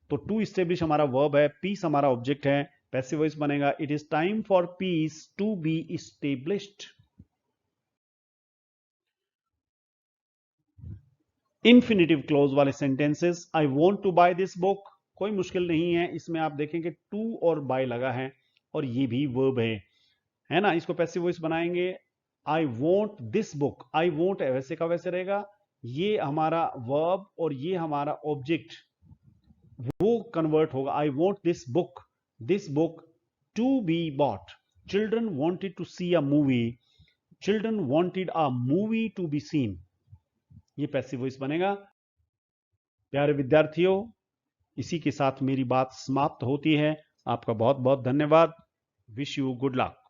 A: तो to establish हमारा verb है, peace हमारा object है, पैसिव वॉइस बनेगा it is time for peace to be established. Infinitive clause वाले sentences, I want to buy this book, कोई मुश्किल नहीं है, इसमें आप देखेंगे टू और बाय लगा है और ये भी वर्ब है ना। इसको पैसिव वॉइस बनाएंगे, आई want this book, I want वैसे का वैसे रहेगा, ये हमारा वर्ब और ये हमारा ऑब्जेक्ट वो कन्वर्ट होगा, I want this book to be bought, children wanted to see a movie, children wanted a movie to be seen, ये पैसिव वॉइस बनेगा। प्यारे विद्यार्थियों, इसी के साथ मेरी बात समाप्त होती है। आपका बहुत बहुत धन्यवाद। Wish you good luck.